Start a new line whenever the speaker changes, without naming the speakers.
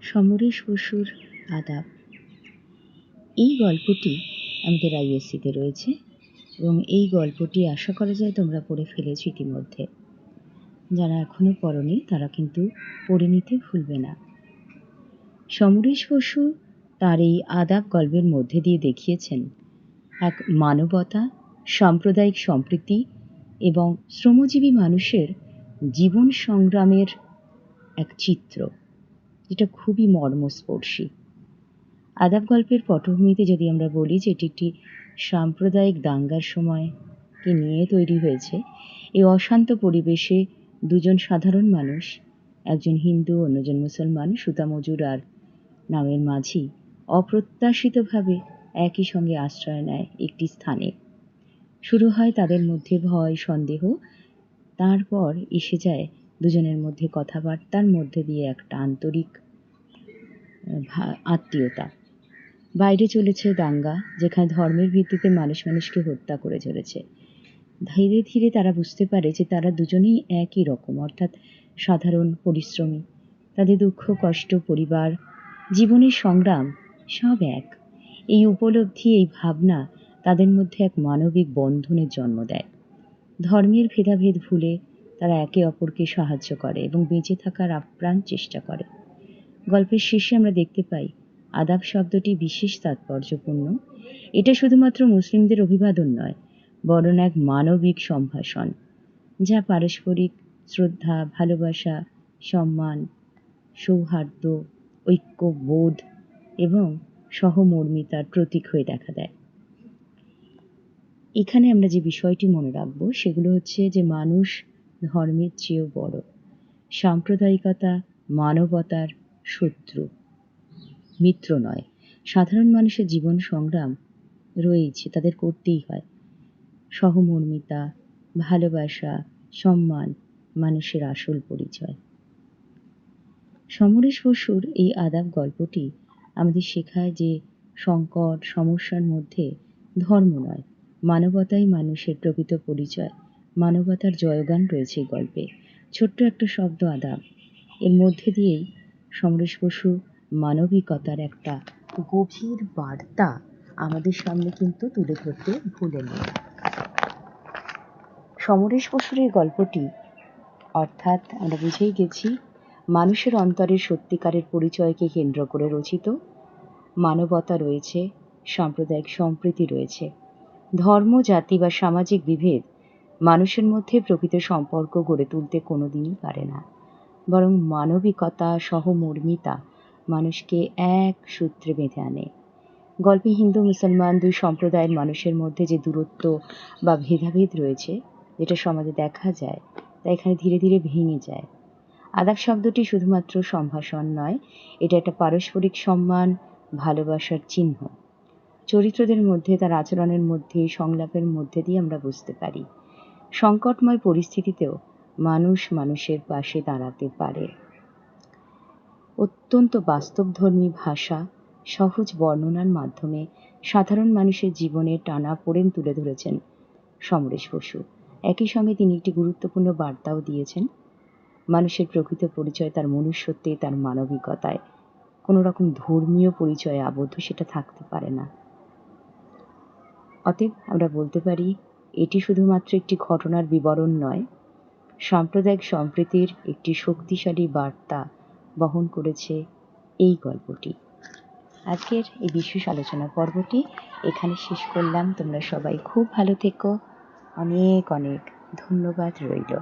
সমরেশ বসুর আদাব, এই গল্পটি আমাদের আইএসসিতে রয়েছে এবং এই গল্পটি আশা করা যায় তোমরা পড়ে ফেলেছো ইতিমধ্যে। যারা এখনো পড়নি তারা কিন্তু পড়ে নিতে ভুলবে না। সমরেশ বসু তার এই আদাব গল্পের মধ্যে দিয়ে দেখিয়েছেন এক মানবতা, সাম্প্রদায়িক সম্প্রীতি এবং শ্রমজীবী মানুষের জীবন সংগ্রামের এক চিত্র, যেটা খুবই মর্মস্পর্শী। আদাব গল্পের পটভূমিতে যদি আমরা বলি যে এটি একটি সাম্প্রদায়িক দাঙ্গার সময়কে নিয়ে তৈরি হয়েছে। এই অশান্ত পরিবেশে দুজন সাধারণ মানুষ, একজন হিন্দু অন্যজন মুসলমান, সুতা মজুর আর নামের মাঝি, অপ্রত্যাশিতভাবে একই সঙ্গে আশ্রয় নেয় একটি স্থানে। শুরু হয় তাদের মধ্যে ভয় সন্দেহ, তারপর এসে যায় দুজনের মধ্যে কথাবার্তার মধ্যে দিয়ে একটা আন্তরিক আত্মীয়তা। বাইরে চলেছে দাঙ্গা, যেখানে ধর্মের ভিত্তিতে মানুষ মানুষকে হত্যা করে চলেছে। ধীরে ধীরে তারা বুঝতে পারে যে তারা দুজনেই একই রকম, অর্থাৎ সাধারণ পরিশ্রমী। তাদের দুঃখ কষ্ট, পরিবার, জীবনের সংগ্রাম সব এক। এই উপলব্ধি, এই ভাবনা তাদের মধ্যে এক মানবিক বন্ধনের জন্ম দেয়। ধর্মের ভেদাভেদ ভুলে তারা একে অপরকে সাহায্য করে এবং বেঁচে থাকার আপ্রাণ চেষ্টা করে। গল্পের শেষে আমরা দেখতে পাই আদাব শব্দটি বিশেষ তাৎপর্যপূর্ণ। এটা শুধুমাত্র মুসলিমদের অভিবাদন নয়, বরং এক মানবিক সম্ভাষণ, যা পারস্পরিক শ্রদ্ধা, ভালোবাসা, সম্মান, সৌহার্দ্য, ঐক্যবোধ এবং সহমর্মিতার প্রতীক হয়ে দেখা দেয়। এখানে আমরা যে বিষয়টি মনে রাখব সেগুলো হচ্ছে যে মানুষ ধর্মের চেয়েও বড়। সাম্প্রদায়িকতা মানবতার শত্রু, মিত্র নয়। সাধারণ মানুষের জীবন সংগ্রাম রয়েছে, তাদের করতেই হয়। সহমর্মিতা, ভালোবাসা, সম্মান মানুষের আসল পরিচয়। সমরেশ বসুর এই আদাব গল্পটি আমাদের শেখায় যে সংকট সমস্যার মধ্যে ধর্ম নয়, মানবতাই মানুষের প্রকৃত পরিচয়। মানবতার জয়গান রয়েছে এই গল্পে। ছোট্ট একটা শব্দ আদাব, এর মধ্যে দিয়েই সমরেশ বসু মানবিকতার একটা গভীর বার্তা আমাদের সামনে কিন্তু তুলে ধরতে ভুলেননি। সমরেশ বসুর এই গল্পটি অর্থাৎ আমরা বুঝেই গেছি মানুষের অন্তরের সত্যিকারের পরিচয়কে কেন্দ্র করে রচিত। মানবতা রয়েছে, সাম্প্রদায়িক সম্প্রীতি রয়েছে। ধর্ম, জাতি বা সামাজিক বিভেদ মানুষের মধ্যে প্রকৃত সম্পর্ক গড়ে তুলতে কোনোদিনই পারে না, বরং মানবিকতা, সহমর্মিতা মানুষকে এক সূত্রে বেঁধে আনে। গল্পে হিন্দু মুসলমান দুই সম্প্রদায়ের মানুষের মধ্যে যে দূরত্ব বা ভেদাভেদ রয়েছে, যেটা সমাজে দেখা যায়, তা এখানে ধীরে ধীরে ভেঙে যায়। আদাব শব্দটি শুধুমাত্র সম্ভাষণ নয়, এটা একটা পারস্পরিক সম্মান, ভালোবাসার চিহ্ন। চরিত্রদের মধ্যে, তার আচরণের মধ্যে, সংলাপের মধ্যে দিয়ে আমরা বুঝতে পারি সংকটময় পরিস্থিতিতেও মানুষ মানুষের পাশে দাঁড়াতে পারে। অত্যন্ত বাস্তবধর্মী ভাষা, সহজ বর্ণনার মাধ্যমে সাধারণ মানুষের জীবনের টানাপোড়েন তুলে ধরেছেন সমরেশ বসু। একই সঙ্গে তিনি একটি গুরুত্বপূর্ণ বার্তাও দিয়েছেন। মানুষের প্রকৃত পরিচয় তার মনুষ্যত্বে, তার মানবিকতায়। কোনো রকম ধর্মীয় পরিচয়ে আবদ্ধ সেটা থাকতে পারে না। অতএব আমরা বলতে পারি এটি শুধুমাত্র একটি ঘটনার বিবরণ নয়, সাম্প্রদায়িক সম্প্রীতির একটি শক্তিশালী বার্তা বহন করেছে এই গল্পটি। আজকের এই বিশেষ আলোচনা পর্বটি এখানে শেষ করলাম। তোমরা সবাই খুব ভালো থেকো। অনেক অনেক ধন্যবাদ রইল।